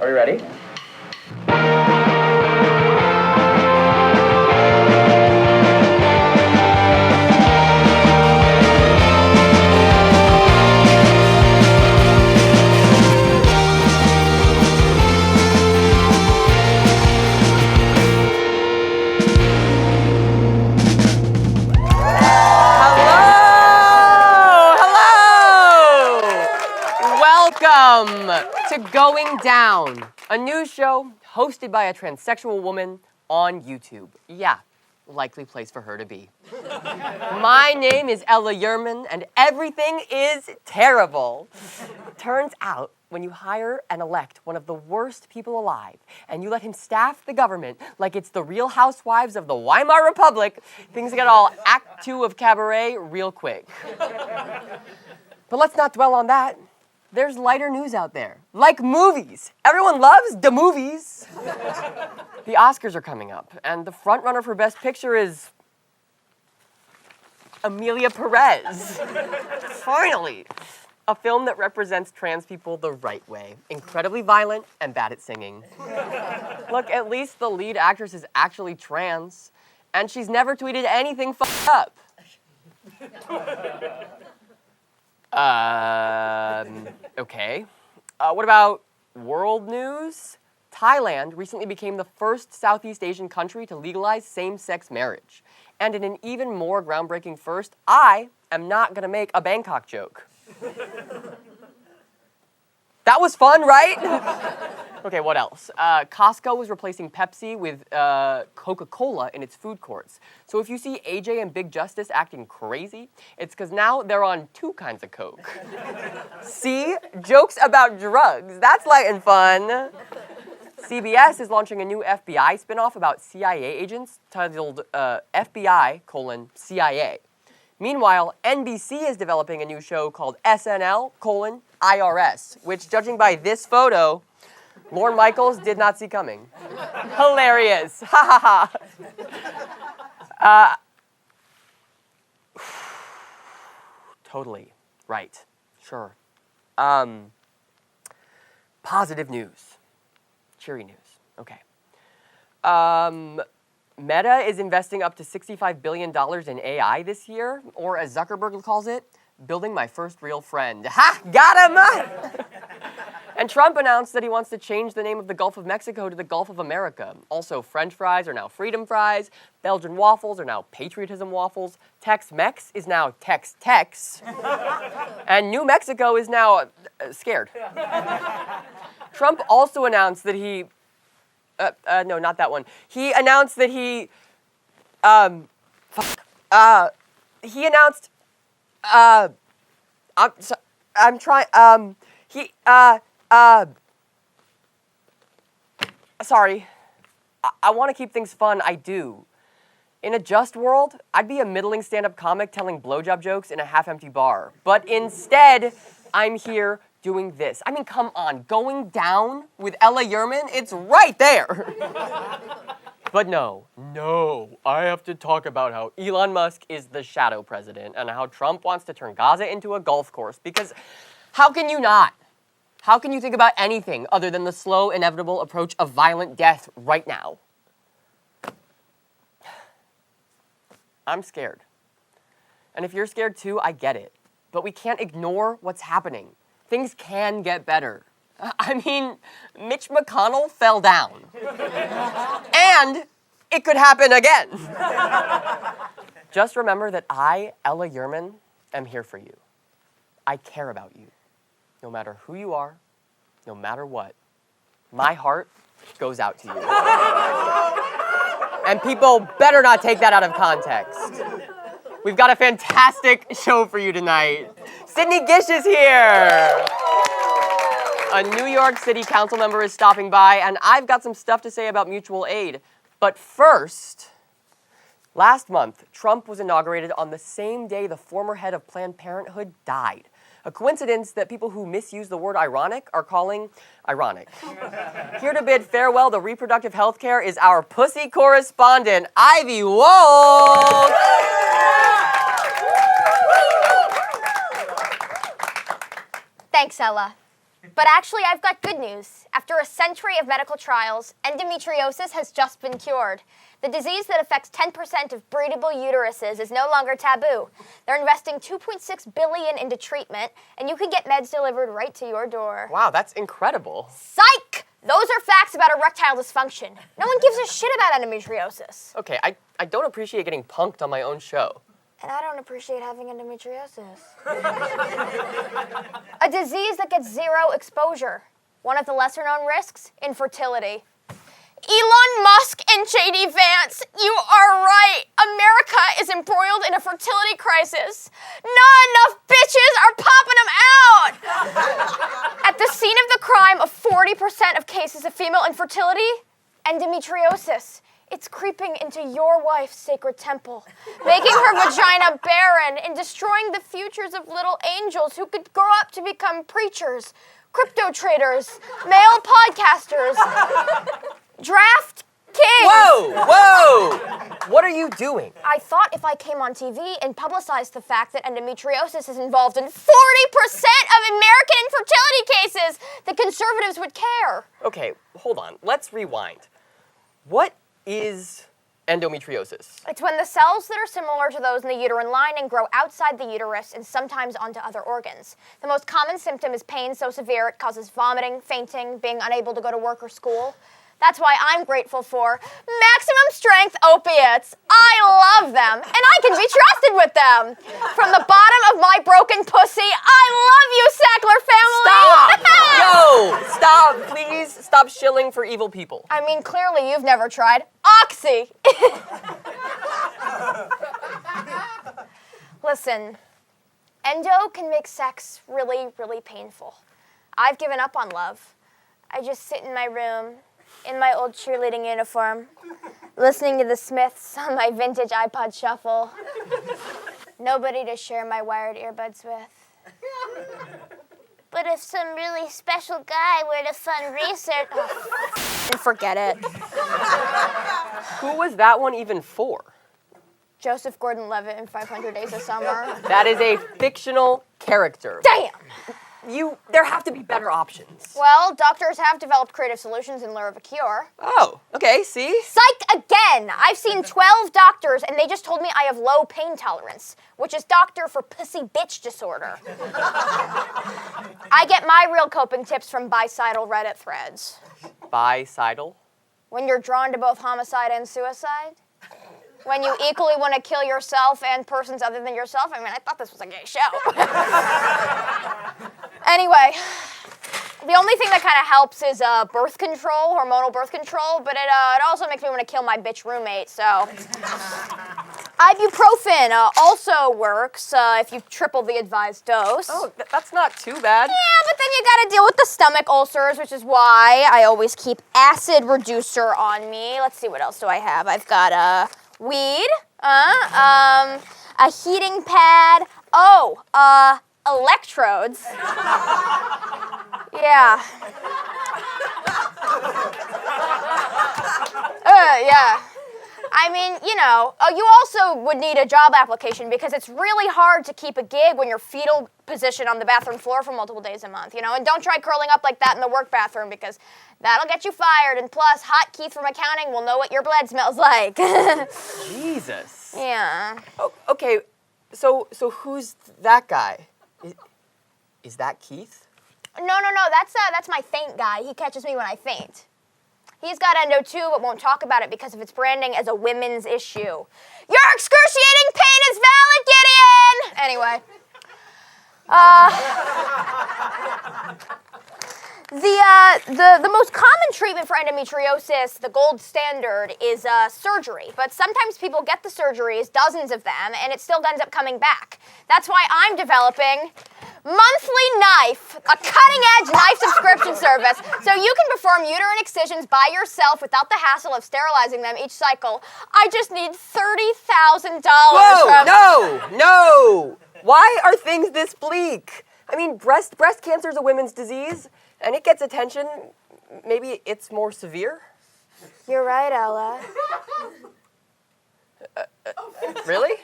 Are you ready? Welcome to Going Down, a news show hosted by a transsexual woman on YouTube. Yeah, likely place for her to be. My name is Yurman, and everything is terrible. Turns out, when you hire and elect one of the worst people alive, and you let him staff the government like it's the Real Housewives of the Weimar Republic, things get all Act 2 of Cabaret real quick. But let's not dwell on that. There's lighter news out there, like movies. Everyone loves the movies. The Oscars are coming up, and the frontrunner for Best Picture is Emilia Perez. Finally, a film that represents trans people the right way. Incredibly violent and bad at singing. Look, at least the lead actress is actually trans, and she's never tweeted anything f***ed up. Okay. What about world news? Thailand recently became the first Southeast Asian country to legalize same-sex marriage. And in an even more groundbreaking first, I am not gonna make a Bangkok joke. That was fun, right? Okay, what else? Costco is replacing Pepsi with Coca-Cola in its food courts. So if you see AJ and Big Justice acting crazy, it's because now they're on 2 kinds of Coke. See? Jokes about drugs. That's light and fun. CBS is launching a new FBI spinoff about CIA agents titled FBI:CIA. Meanwhile, NBC is developing a new show called SNL:IRS, which, judging by this photo, Lorne Michaels did not see coming. Hilarious. Ha ha ha. Totally. Right. Sure. Positive news. Cheery news. Okay. Meta is investing up to $65 billion in AI this year, or as Zuckerberg calls it, building my first real friend. Ha! Got him! And Trump announced that he wants to change the name of the Gulf of Mexico to the Gulf of America. Also, French fries are now freedom fries, Belgian waffles are now patriotism waffles, Tex-Mex is now Tex-Tex, and New Mexico is now scared. Trump also announced that he... no, not that one. He announced that he... he announced... Sorry. I want to keep things fun, I do. In a just world, I'd be a middling stand-up comic telling blowjob jokes in a half-empty bar. But instead, I'm here doing this. I mean, come on, Going Down with Yurman, it's right there. But no, I have to talk about how Elon Musk is the shadow president and how Trump wants to turn Gaza into a golf course, because how can you not? How can you think about anything other than the slow, inevitable approach of violent death right now? I'm scared. And if you're scared too, I get it. But we can't ignore what's happening. Things can get better. I mean, Mitch McConnell fell down. And it could happen again. Just remember that I, Yurman, am here for you. I care about you. No matter who you are, no matter what, my heart goes out to you. And people better not take that out of context. We've got a fantastic show for you tonight. Sidney Gish is here. A New York City Council member is stopping by, and I've got some stuff to say about mutual aid. But first, last month, Trump was inaugurated on the same day the former head of Planned Parenthood died. A coincidence that people who misuse the word ironic are calling ironic. Here to bid farewell to reproductive health care is our pussy correspondent, Ivy Wolk. Thanks, Ella. But actually, I've got good news. After a century of medical trials, endometriosis has just been cured. The disease that affects 10% of breedable uteruses is no longer taboo. They're investing $2.6 billion into treatment, and you can get meds delivered right to your door. Wow, that's incredible. Psych! Those are facts about erectile dysfunction. No one gives a shit about endometriosis. Okay, I don't appreciate getting punked on my own show. And I don't appreciate having endometriosis. A disease that gets zero exposure. One of the lesser-known risks, infertility. Elon Musk and J.D. Vance, you are right. America is embroiled in a fertility crisis. Not enough bitches are popping them out. At the scene of the crime of 40% of cases of female infertility, endometriosis. It's creeping into your wife's sacred temple, making her vagina barren and destroying the futures of little angels who could grow up to become preachers, crypto traders, male podcasters, draft kings. Whoa! What are you doing? I thought if I came on TV and publicized the fact that endometriosis is involved in 40% of American infertility cases, the conservatives would care. Okay, hold on. Let's rewind. What is endometriosis? It's when the cells that are similar to those in the uterine lining grow outside the uterus and sometimes onto other organs. The most common symptom is pain so severe it causes vomiting, fainting, being unable to go to work or school. That's why I'm grateful for maximum strength opiates. I love them, and I can be trusted with them. From the bottom of my broken pussy, I love you, Sackler family. Stop! Yo, stop, please. Stop shilling for evil people. I mean, clearly you've never tried Oxy. Listen, endo can make sex really, really painful. I've given up on love. I just sit in my room, in my old cheerleading uniform, listening to the Smiths on my vintage iPod Shuffle. Nobody to share my wired earbuds with. But if some really special guy were to fund research... forget it. Who was that one even for? Joseph Gordon-Levitt in 500 Days of Summer. That is a fictional character. Damn! There have to be better options. Well, doctors have developed creative solutions in lieu of a cure. Oh, okay, see? Psych again! I've seen 12 doctors and they just told me I have low pain tolerance, which is doctor for pussy bitch disorder. I get my real coping tips from bicidal Reddit threads. Bicidal? When you're drawn to both homicide and suicide. When you equally want to kill yourself and persons other than yourself. I mean, I thought this was a gay show. Anyway, the only thing that kind of helps is birth control, hormonal birth control, but it also makes me want to kill my bitch roommate, so. Ibuprofen also works if you triple the advised dose. Oh, that's not too bad. Yeah, but then you gotta deal with the stomach ulcers, which is why I always keep acid reducer on me. Let's see, what else do I have? I've got weed, a heating pad, electrodes. Yeah. Yeah. I mean, you know, you also would need a job application because it's really hard to keep a gig when you're fetal position on the bathroom floor for multiple days a month, you know? And don't try curling up like that in the work bathroom because that'll get you fired. And plus, Hot Keith from accounting will know what your blood smells like. Jesus. Yeah. Oh, okay, so who's that guy? Is that Keith? No, that's my faint guy. He catches me when I faint. He's got endo too, but won't talk about it because of its branding as a women's issue. Your excruciating pain is valid, Gideon! Anyway. The most common treatment for endometriosis, the gold standard, is surgery. But sometimes people get the surgeries, dozens of them, and it still ends up coming back. That's why I'm developing Monthly Knife, a cutting-edge knife subscription service, so you can perform uterine excisions by yourself without the hassle of sterilizing them each cycle. I just need $30,000 Whoa, no! Why are things this bleak? I mean, breast cancer is a women's disease, and it gets attention. Maybe it's more severe? You're right, Ella. Really?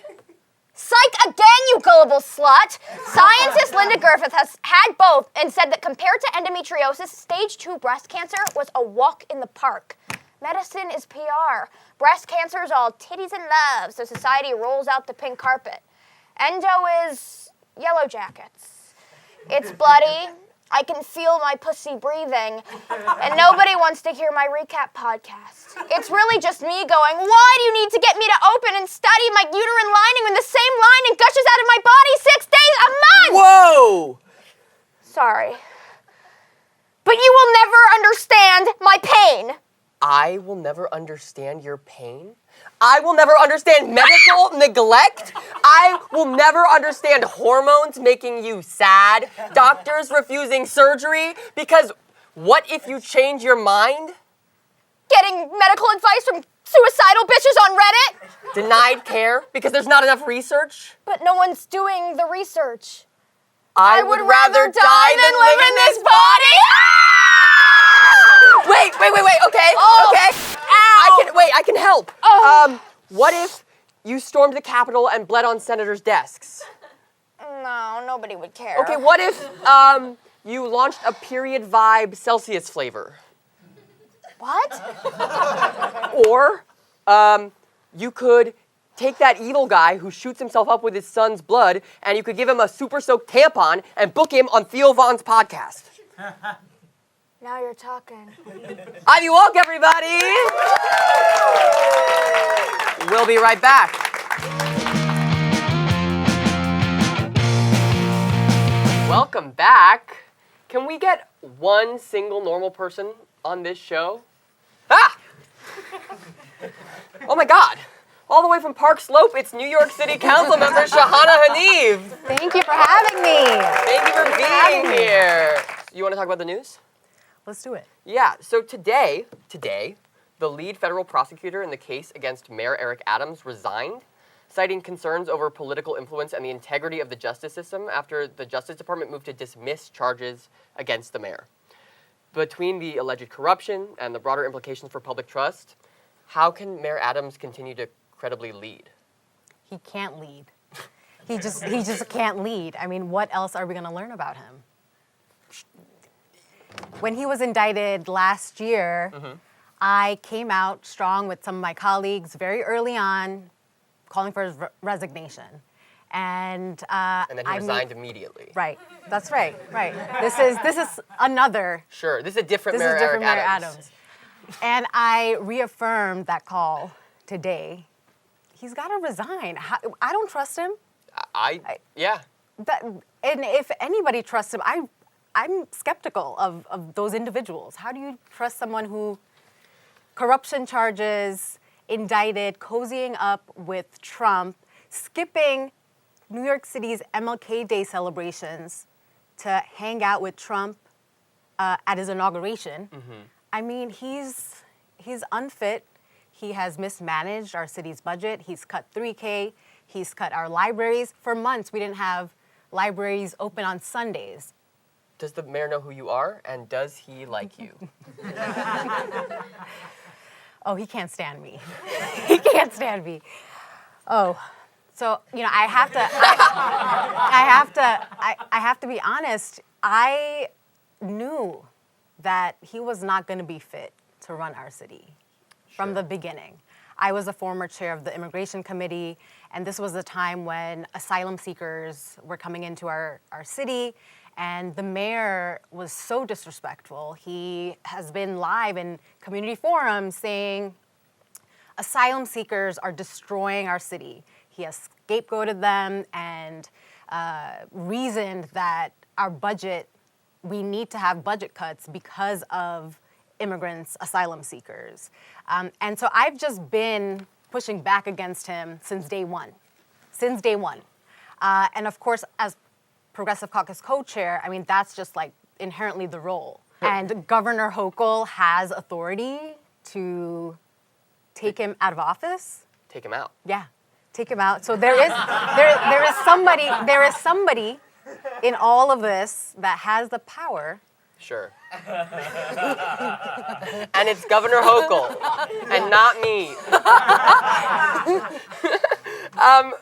Psych again, you gullible slut! Scientist Linda Griffith has had both and said that compared to endometriosis, stage 2 breast cancer was a walk in the park. Medicine is PR. Breast cancer is all titties and love, so society rolls out the pink carpet. Endo is yellow jackets. It's bloody. I can feel my pussy breathing, and nobody wants to hear my recap podcast. It's really just me going, why do you need to get me to open and study my uterine lining when the same lining gushes out of my body 6 days a month? Whoa! Sorry. But you will never understand my pain. I will never understand your pain. I will never understand medical neglect. I will never understand hormones making you sad, doctors refusing surgery, because what if you change your mind? Getting medical advice from suicidal bitches on Reddit? Denied care because there's not enough research? But no one's doing the research. I would rather die than live in this body. Wait, okay, okay. Ow. I can help. Oh. What if you stormed the Capitol and bled on senators' desks? No, nobody would care. Okay, what if you launched a period vibe Celsius flavor? What? Or you could take that evil guy who shoots himself up with his son's blood and you could give him a super soaked tampon and book him on Theo Vaughn's podcast. Now you're talking. Ivy Wolk, everybody! We'll be right back. Welcome back. Can we get one single normal person on this show? Ah! Oh my God. All the way from Park Slope, it's New York City Council member Shahana Hanif. Thank you for having me. Thank you for being here. You want to talk about the news? Let's do it. Yeah, so today, the lead federal prosecutor in the case against Mayor Eric Adams resigned, citing concerns over political influence and the integrity of the justice system after the Justice Department moved to dismiss charges against the mayor. Between the alleged corruption and the broader implications for public trust, how can Mayor Adams continue to credibly lead? He can't lead. He just can't lead. I mean, what else are we going to learn about him? When he was indicted last year, I came out strong with some of my colleagues very early on, calling for his resignation. And And then he resigned immediately. Right. That's right. Right. This is another. Sure, this is a different This Mayor is different Eric Mayor Adams. Adams. And I reaffirmed that call today. He's got to resign. I don't trust him. Yeah. And if anybody trusts him, I'm skeptical of those individuals. How do you trust someone who corruption charges, indicted, cozying up with Trump, skipping New York City's MLK Day celebrations to hang out with Trump at his inauguration? I mean, he's unfit. He has mismanaged our city's budget. He's cut 3K. He's cut our libraries. For months, we didn't have libraries open on Sundays. Does the mayor know who you are, and does he like you? Oh, he can't stand me. He can't stand me. Oh, so I have to be honest. I knew that he was not going to be fit to run our city from the beginning. I was a former chair of the immigration committee, and this was the time when asylum seekers were coming into our city, and the mayor was so disrespectful. He has been live in community forums saying asylum seekers are destroying our city. He has scapegoated them and reasoned that our budget, we need to have budget cuts because of immigrants, asylum seekers. And so I've just been pushing back against him since day one. And of course, as Progressive Caucus co-chair, I mean, that's just like inherently the role. And Governor Hochul has authority to take him out of office. Take him out. Yeah, take him out. So there is somebody in all of this that has the power. Sure. And it's Governor Hochul, and not me.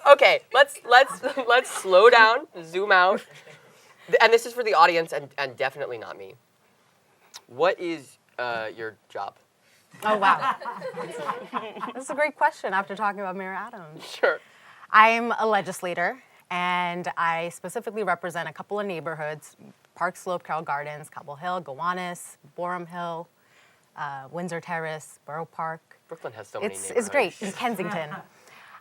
Okay, let's slow down, zoom out, and this is for the audience and definitely not me. What is your job? Oh, wow. That's a great question after talking about Mayor Adams. Sure. I'm a legislator, and I specifically represent a couple of neighborhoods, Park Slope, Carroll Gardens, Cobble Hill, Gowanus, Borum Hill, Windsor Terrace, Borough Park. Brooklyn has so many neighborhoods. It's great, in Kensington.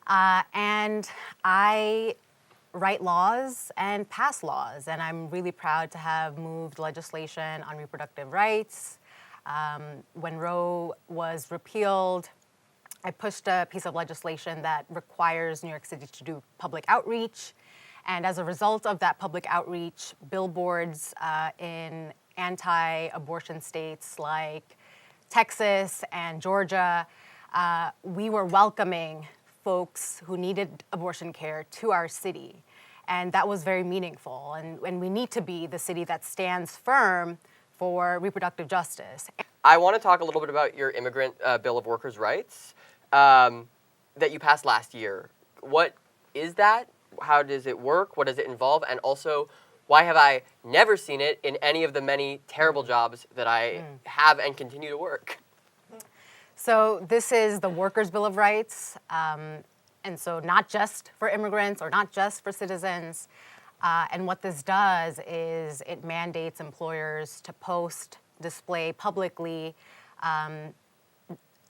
And I write laws and pass laws, and I'm really proud to have moved legislation on reproductive rights. When Roe was repealed, I pushed a piece of legislation that requires New York City to do public outreach. And as a result of that public outreach, billboards in anti-abortion states like Texas and Georgia, we were welcoming folks who needed abortion care to our city. And that was very meaningful. And we need to be the city that stands firm for reproductive justice. I want to talk a little bit about your immigrant Bill of Workers' Rights that you passed last year. What is that? How does it work? What does it involve? And also, why have I never seen it in any of the many terrible jobs that I have and continue to work? So this is the Workers' Bill of Rights, and so not just for immigrants or not just for citizens. And what this does is it mandates employers to post, display publicly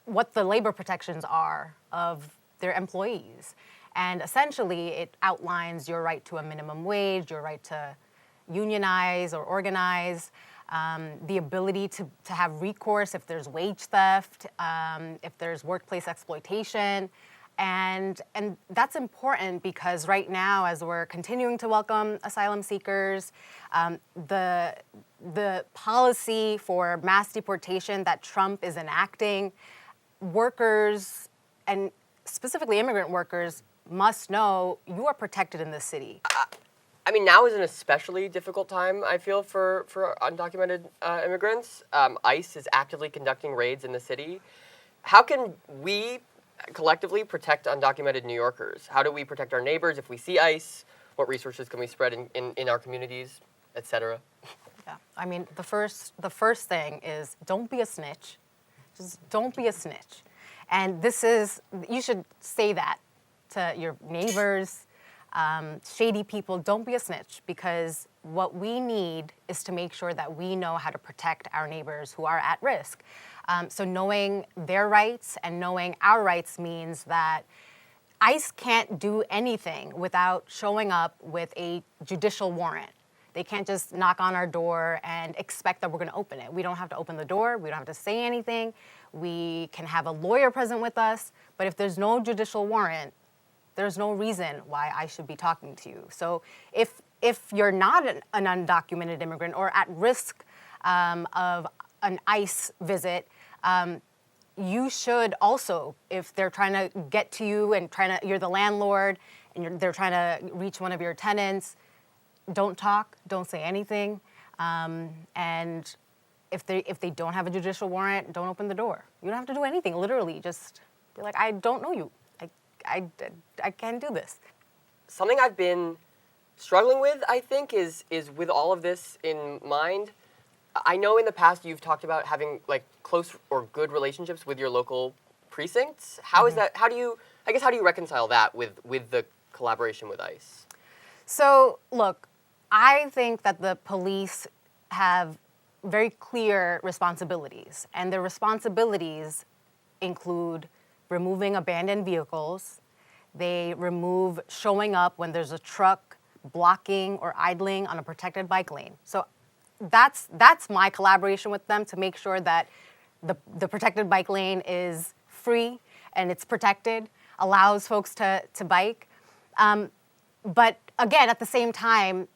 what the labor protections are of their employees. And essentially, it outlines your right to a minimum wage, your right to unionize or organize, the ability to have recourse if there's wage theft, if there's workplace exploitation. And that's important because right now, as we're continuing to welcome asylum seekers, the policy for mass deportation that Trump is enacting, workers, and specifically immigrant workers, must know you are protected in this city. I mean, now is an especially difficult time, I feel, for undocumented immigrants. ICE is actively conducting raids in the city. How can we collectively protect undocumented New Yorkers? How do we protect our neighbors if we see ICE? What resources can we spread in our communities, et cetera? Yeah, I mean, the first thing is don't be a snitch. Just don't be a snitch. And you should say that to your neighbors, shady people. Don't be a snitch, because what we need is to make sure that we know how to protect our neighbors who are at risk. So knowing their rights and knowing our rights means that ICE can't do anything without showing up with a judicial warrant. They can't just knock on our door and expect that we're going to open it. We don't have to open the door. We don't have to say anything. We can have a lawyer present with us. But if there's no judicial warrant, there's no reason why I should be talking to you. So if you're not an undocumented immigrant or at risk of an ICE visit, you should also, if they're trying to get to you and you're the landlord and they're trying to reach one of your tenants, don't talk, don't say anything, and if they don't have a judicial warrant, don't open the door. You don't have to do anything. Literally, just be like, I don't know you. I can't do this. Something I've been struggling with, I think, is with all of this in mind. I know in the past you've talked about having like close or good relationships with your local precincts. How is that? How do you reconcile that with the collaboration with ICE? So look, I think that the police have very clear responsibilities, and their responsibilities include removing abandoned vehicles. They remove showing up when there's a truck blocking or idling on a protected bike lane. So that's my collaboration with them to make sure that the protected bike lane is free and it's protected, allows folks to bike. But again, at the same time,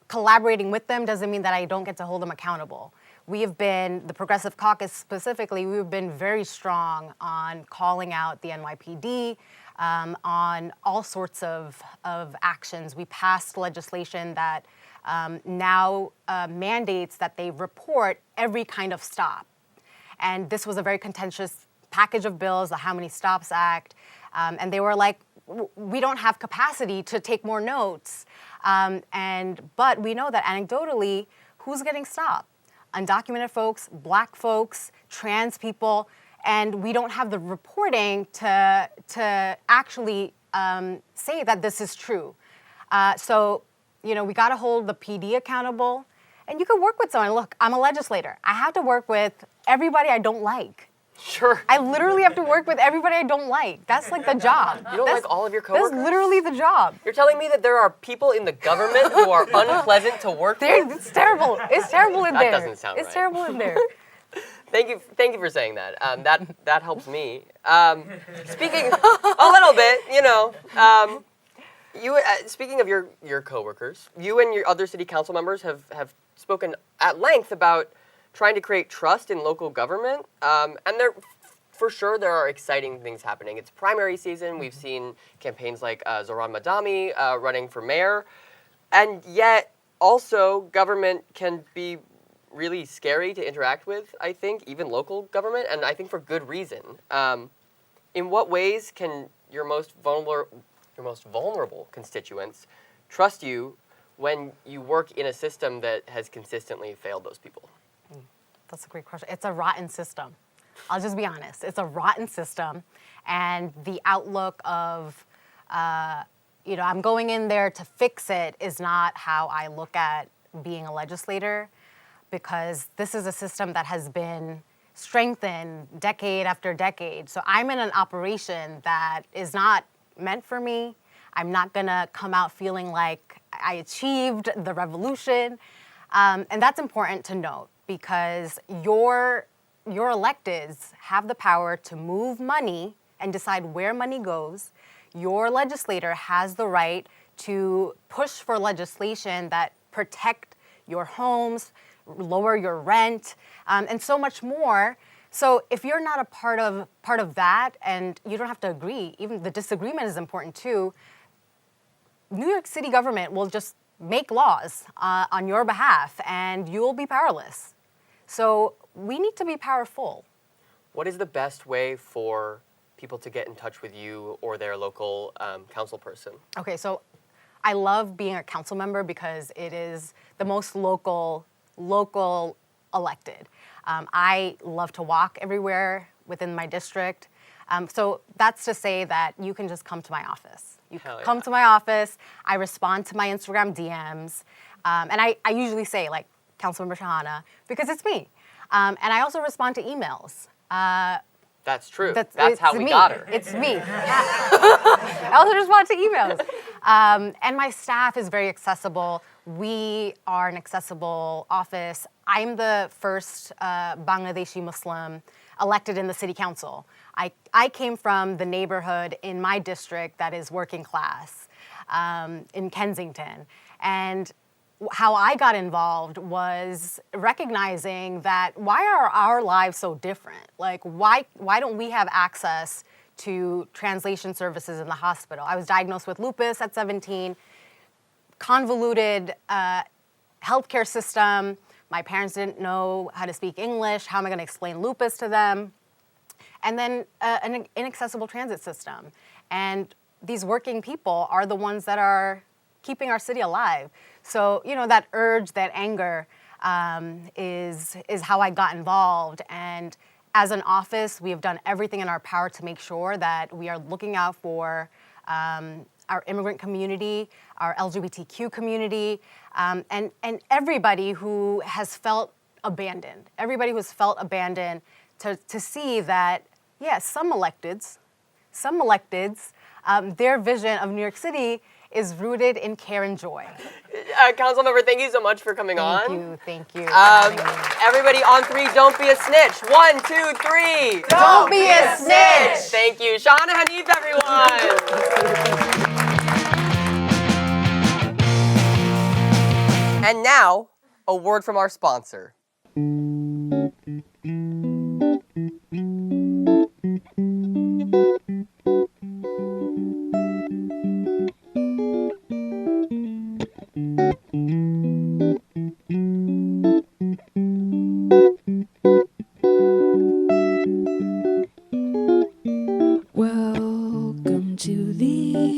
collaborating with them doesn't mean that I don't get to hold them accountable. The Progressive Caucus specifically, we've been very strong on calling out the NYPD, on all sorts of actions. We passed legislation that now mandates that they report every kind of stop. And this was a very contentious package of bills, the How Many Stops Act. And they were like, we don't have capacity to take more notes. But we know that anecdotally, who's getting stopped? Undocumented folks, Black folks, trans people, and we don't have the reporting to actually say that this is true. So, we got to hold the PD accountable, and you can work with someone. Look, I'm a legislator. I have to work with everybody I don't like. Sure. I literally have to work with everybody I don't like. That's like the job. You don't like all of your coworkers? That's literally the job. You're telling me that there are people in the government who are unpleasant to work with? It's terrible. It's terrible in there. That doesn't sound right. It's terrible in there. Thank you for saying that. That helps me. Speaking a little bit, speaking of your coworkers, you and your other city council members have spoken at length about trying to create trust in local government, and for sure there are exciting things happening. It's primary season. We've seen campaigns like Zohran Madami running for mayor, and yet also government can be really scary to interact with, I think, even local government, and I think for good reason. In what ways can your most vulnerable constituents trust you when you work in a system that has consistently failed those people? That's a great question. It's a rotten system. I'll just be honest. It's a rotten system, and the outlook of, I'm going in there to fix it is not how I look at being a legislator, because this is a system that has been strengthened decade after decade. So I'm in an operation that is not meant for me. I'm not gonna come out feeling like I achieved the revolution. And that's important to note, because your electeds have the power to move money and decide where money goes. Your legislator has the right to push for legislation that protect your homes, lower your rent, and so much more. So if you're not a part of that, and you don't have to agree, even the disagreement is important too, New York City government will just make laws on your behalf, and you'll be powerless. So we need to be powerful. What is the best way for people to get in touch with you or their local council person? Okay, so I love being a council member because it is the most local elected. I love to walk everywhere within my district. So that's to say that you can just come to my office. You come to my office, I respond to my Instagram DMs, and I usually say, like, Councilmember Shahana, because it's me. And I also respond to emails. That's true. That's how we got her. It's me. I also respond to emails. And my staff is very accessible. We are an accessible office. I'm the first Bangladeshi Muslim elected in the city council. I came from the neighborhood in my district that is working class in Kensington. And how I got involved was recognizing that why are our lives so different? Like, why don't we have access to translation services in the hospital? I was diagnosed with lupus at 17, convoluted healthcare system. My parents didn't know how to speak English. How am I going to explain lupus to them? And then an inaccessible transit system. And these working people are the ones that are keeping our city alive. So, that urge, that anger is how I got involved. And as an office, we have done everything in our power to make sure that we are looking out for our immigrant community, our LGBTQ community, and everybody who has felt abandoned. Everybody who's felt abandoned, to see that, yes, some electeds, their vision of New York City is rooted in care and joy. Councilmember, thank you so much for coming on. Thank you. Everybody on 3, don't be a snitch. 1, 2, 3. Don't be a snitch. Thank you. Shahana Hanif, everyone. And now, a word from our sponsor. Welcome to the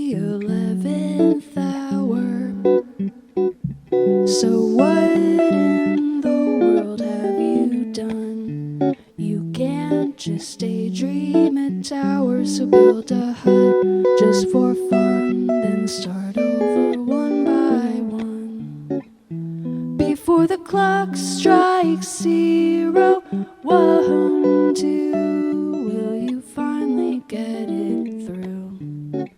can't just daydream at towers, so build a hut just for fun, then start over one by one. Before the clock strikes 0, 1, 2, will you finally get it through?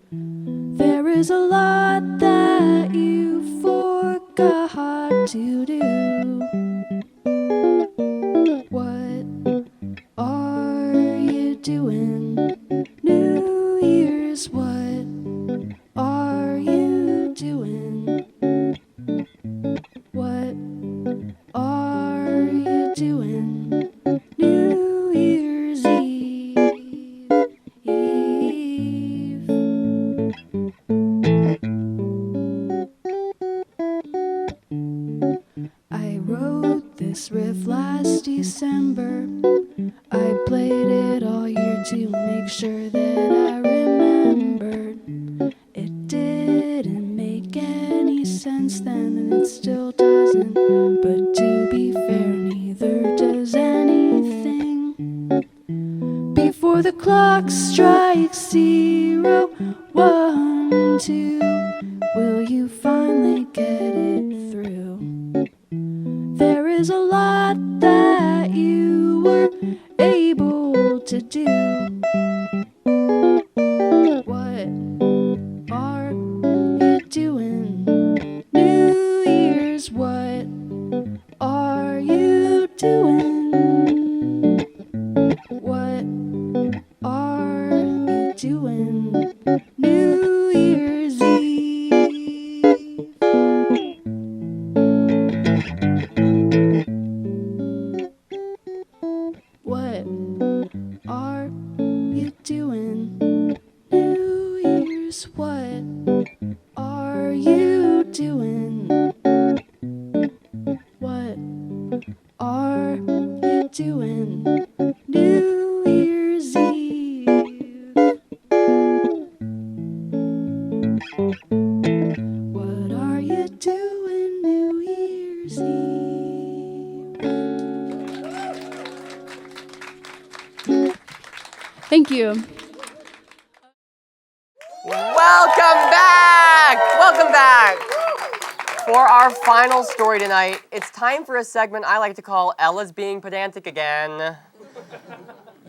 There is a lot that you forgot to do. What are you doing? New Year's, what are you doing? What are you doing? New Year's Eve. I wrote this riff last December. I played it all year to make sure that I remembered. It didn't make any sense then, and it still doesn't. But to be fair, neither does anything. Before the clock strikes 0, 1, 2, will you finally get it through? There is a lot that you were able to do. What are you doing? New Year's, what are you doing? What are you doing? New Year's Eve. What are you doing? New Year's, what are you doing? What are you doing? New Year's Eve. What are you doing New Year's Eve? Thank you. Welcome back! Welcome back! For our final story tonight, it's time for a segment I like to call Ella's Being Pedantic Again.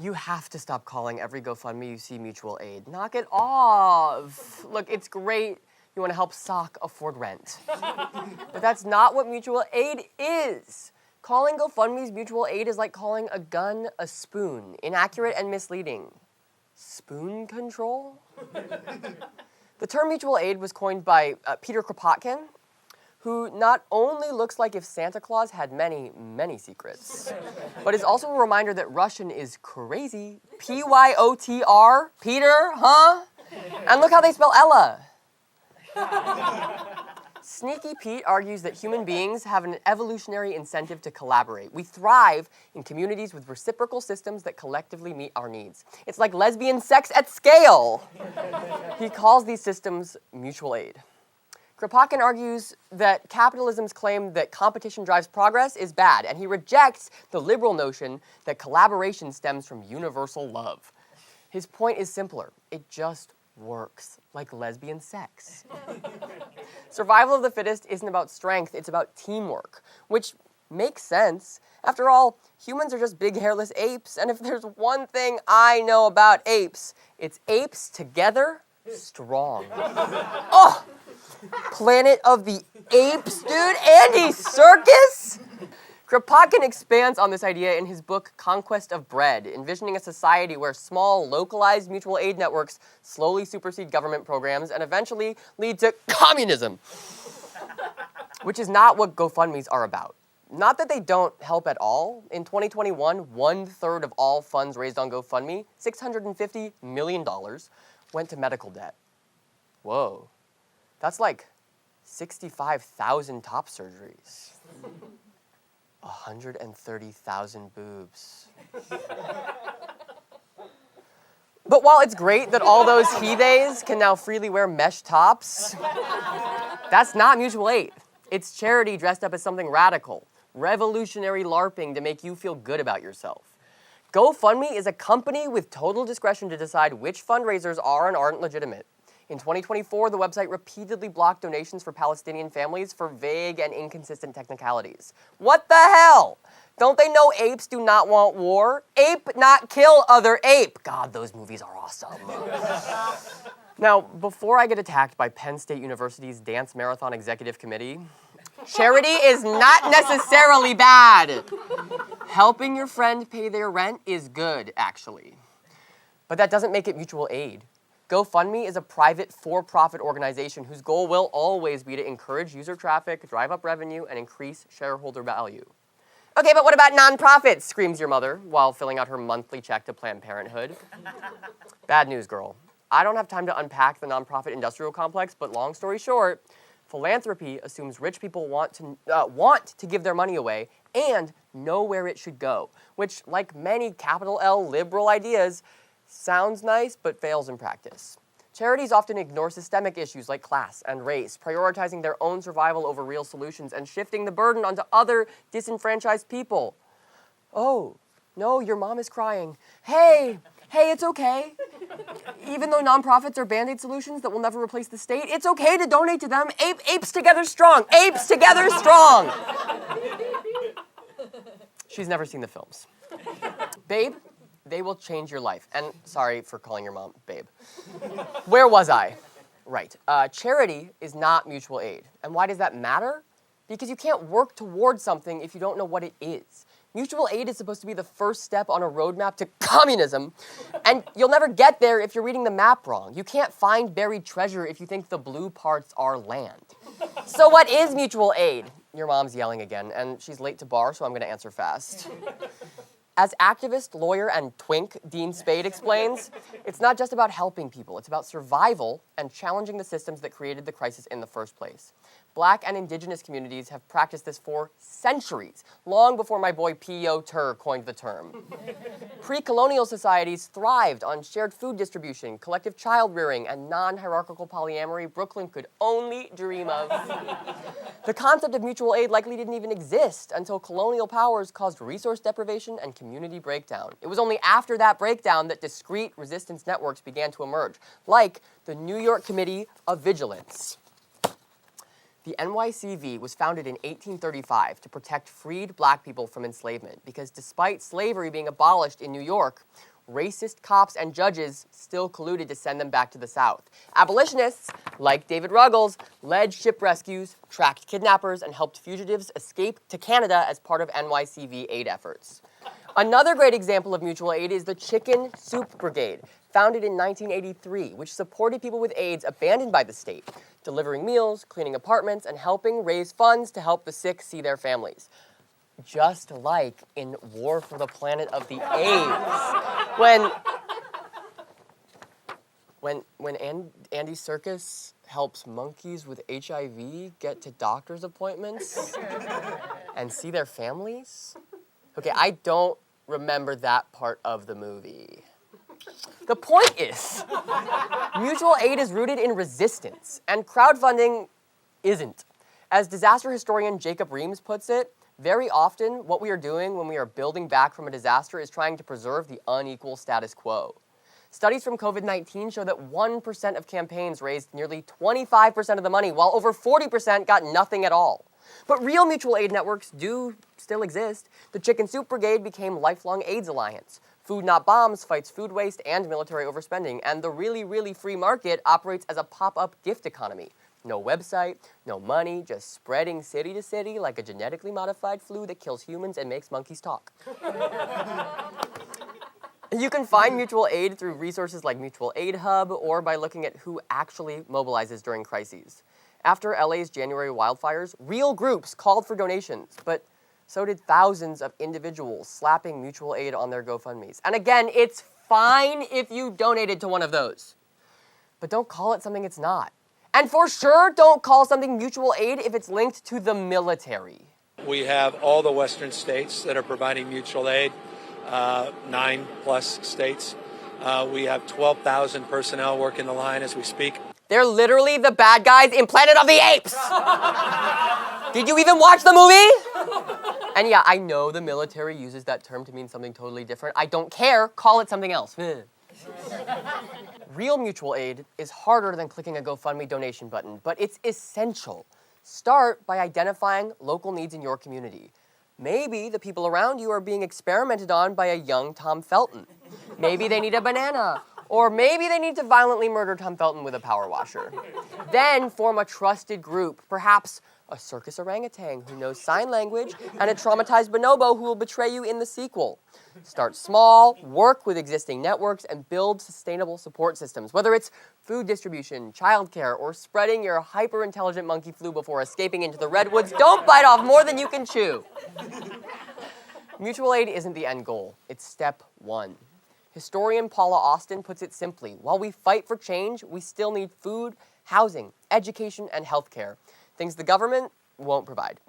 You have to stop calling every GoFundMe you see mutual aid. Knock it off. Look, it's great you want to help Sock afford rent. But that's not what mutual aid is. Calling GoFundMe's mutual aid is like calling a gun a spoon. Inaccurate and misleading. Spoon control? The term mutual aid was coined by Peter Kropotkin, who not only looks like if Santa Claus had many, many secrets, but is also a reminder that Russian is crazy. P-Y-O-T-R? Peter, huh? And look how they spell Ella. Sneaky Pete argues that human beings have an evolutionary incentive to collaborate. We thrive in communities with reciprocal systems that collectively meet our needs. It's like lesbian sex at scale. He calls these systems mutual aid. Kropotkin argues that capitalism's claim that competition drives progress is bad, and he rejects the liberal notion that collaboration stems from universal love. His point is simpler. It just works, like lesbian sex. Survival of the fittest isn't about strength, it's about teamwork, which makes sense. After all, humans are just big hairless apes, and if there's one thing I know about apes, it's apes together, strong. Oh! Planet of the Apes, dude? Andy Serkis? Kropotkin expands on this idea in his book Conquest of Bread, envisioning a society where small, localized mutual aid networks slowly supersede government programs and eventually lead to communism, which is not what GoFundMes are about. Not that they don't help at all. In 2021, 1/3 of all funds raised on GoFundMe, $650 million, went to medical debt. Whoa. That's like 65,000 top surgeries. 130,000 boobs. But while it's great that all those he-theys can now freely wear mesh tops, that's not mutual aid. It's charity dressed up as something radical, revolutionary LARPing to make you feel good about yourself. GoFundMe is a company with total discretion to decide which fundraisers are and aren't legitimate. In 2024, the website repeatedly blocked donations for Palestinian families for vague and inconsistent technicalities. What the hell? Don't they know apes do not want war? Ape, not kill other ape. God, those movies are awesome. Now, before I get attacked by Penn State University's Dance Marathon Executive Committee, charity is not necessarily bad. Helping your friend pay their rent is good, actually. But that doesn't make it mutual aid. GoFundMe is a private for-profit organization whose goal will always be to encourage user traffic, drive up revenue, and increase shareholder value. Okay, but what about nonprofits? Screams your mother while filling out her monthly check to Planned Parenthood. Bad news, girl. I don't have time to unpack the nonprofit industrial complex, but long story short, philanthropy assumes rich people want to give their money away and know where it should go, which, like many capital L liberal ideas, sounds nice but fails in practice. Charities often ignore systemic issues like class and race, prioritizing their own survival over real solutions and shifting the burden onto other disenfranchised people. Oh, no, your mom is crying. Hey, it's okay. Even though nonprofits are Band-Aid solutions that will never replace the state, it's okay to donate to them. Apes together strong. Apes together strong. She's never seen the films. Babe, they will change your life. And sorry for calling your mom babe. Where was I? Right. Charity is not mutual aid. And why does that matter? Because you can't work towards something if you don't know what it is. Mutual aid is supposed to be the first step on a roadmap to communism, and you'll never get there if you're reading the map wrong. You can't find buried treasure if you think the blue parts are land. So what is mutual aid? Your mom's yelling again, and she's late to bar, so I'm gonna answer fast. As activist, lawyer, and twink Dean Spade explains, it's not just about helping people, it's about survival and challenging the systems that created the crisis in the first place. Black and indigenous communities have practiced this for centuries, long before my boy P.O. Tur coined the term. Pre-colonial societies thrived on shared food distribution, collective child rearing, and non-hierarchical polyamory Brooklyn could only dream of. The concept of mutual aid likely didn't even exist until colonial powers caused resource deprivation and community breakdown. It was only after that breakdown that discrete resistance networks began to emerge, like the New York Committee of Vigilance. The NYCV was founded in 1835 to protect freed black people from enslavement because despite slavery being abolished in New York, racist cops and judges still colluded to send them back to the South. Abolitionists, like David Ruggles, led ship rescues, tracked kidnappers, and helped fugitives escape to Canada as part of NYCV aid efforts. Another great example of mutual aid is the Chicken Soup Brigade, founded in 1983, which supported people with AIDS abandoned by the state, delivering meals, cleaning apartments, and helping raise funds to help the sick see their families. Just like in War for the Planet of the Apes, when Andy Serkis helps monkeys with HIV get to doctor's appointments and see their families. Okay, I don't remember that part of the movie. The point is, mutual aid is rooted in resistance, and crowdfunding isn't. As disaster historian Jacob Reams puts it, very often what we are doing when we are building back from a disaster is trying to preserve the unequal status quo. Studies from COVID-19 show that 1% of campaigns raised nearly 25% of the money, while over 40% got nothing at all. But real mutual aid networks do still exist. The Chicken Soup Brigade became Lifelong AIDS Alliance. Food Not Bombs fights food waste and military overspending, and the Really, Really Free Market operates as a pop-up gift economy. No website, no money, just spreading city to city like a genetically modified flu that kills humans and makes monkeys talk. You can find mutual aid through resources like Mutual Aid Hub or by looking at who actually mobilizes during crises. After LA's January wildfires, real groups called for donations, but so did thousands of individuals slapping mutual aid on their GoFundMes. And again, it's fine if you donated to one of those, but don't call it something it's not. And for sure, don't call something mutual aid if it's linked to the military. We have all the Western states that are providing mutual aid, 9+ states. We have 12,000 personnel working the line as we speak. They're literally the bad guys in Planet of the Apes! Did you even watch the movie? And yeah, I know the military uses that term to mean something totally different. I don't care. Call it something else. Real mutual aid is harder than clicking a GoFundMe donation button, but it's essential. Start by identifying local needs in your community. Maybe the people around you are being experimented on by a young Tom Felton. Maybe they need a banana. Or maybe they need to violently murder Tom Felton with a power washer. Then form a trusted group, perhaps a circus orangutan who knows sign language and a traumatized bonobo who will betray you in the sequel. Start small, work with existing networks, and build sustainable support systems, whether it's food distribution, childcare, or spreading your hyper-intelligent monkey flu before escaping into the redwoods. Don't bite off more than you can chew. Mutual aid isn't the end goal. It's step one. Historian Paula Austin puts it simply, while we fight for change, we still need food, housing, education, and healthcare, things the government won't provide.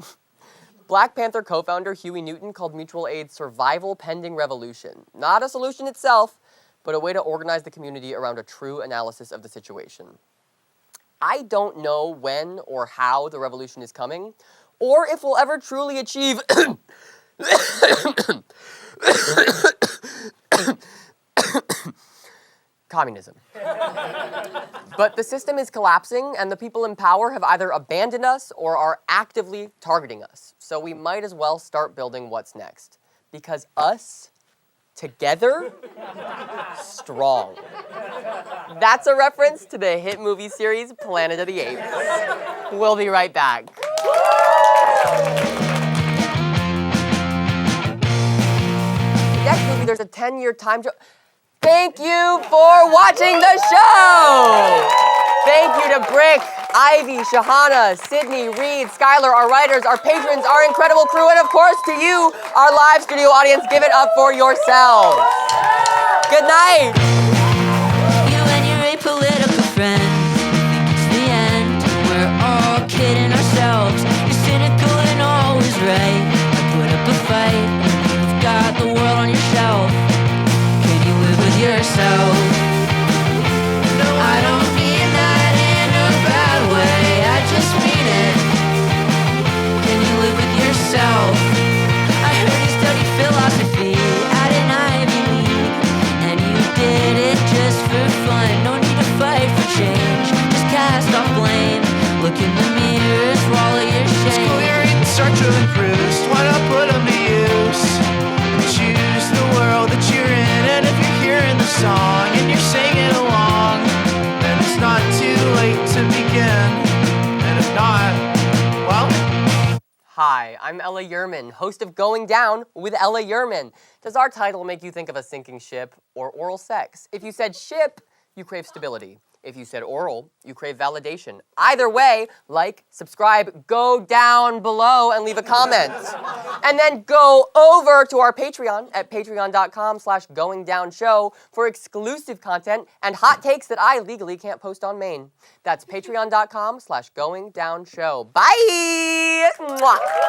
Black Panther co-founder Huey Newton called mutual aid survival pending revolution. Not a solution itself, but a way to organize the community around a true analysis of the situation. I don't know when or how the revolution is coming, or if we'll ever truly achieve communism. But the system is collapsing, and the people in power have either abandoned us or are actively targeting us. So we might as well start building what's next. Because us, together, strong. That's a reference to the hit movie series Planet of the Apes. We'll be right back. Next movie, there's a 10-year time jump. Thank you for watching the show! Thank you to Parikh, Ivy, Shahana, Sidney, Reid, Skylar, our writers, our patrons, our incredible crew, and of course to you, our live studio audience. Give it up for yourselves. Good night. You and your apolitical friends think it's the end. We're all kidding ourselves. You're cynical and always right. I put up a fight and you've got the world on your shelf. Can you live with yourself? No, I don't mean that in a bad way. I just mean it. Can you live with yourself? I heard you studied philosophy at an Ivy League, and you did it just for fun. No need to fight for change. Just cast off blame. Look in the mirror, swallow your shame. School you're in search of and Proust. Why not put them to use? And choose the world that you're in. And if you're hearing the song and you're singing along, then it's not too late to begin. And if not, well... Hi, I'm Ella Yurman, host of Going Down with Ella Yurman. Does our title make you think of a sinking ship or oral sex? If you said ship, you crave stability. If you said oral, you crave validation. Either way, like, subscribe, go down below and leave a comment. And then go over to our Patreon at patreon.com/goingdownshow for exclusive content and hot takes that I legally can't post on Maine. That's patreon.com/goingdownshow. Bye! Mwah.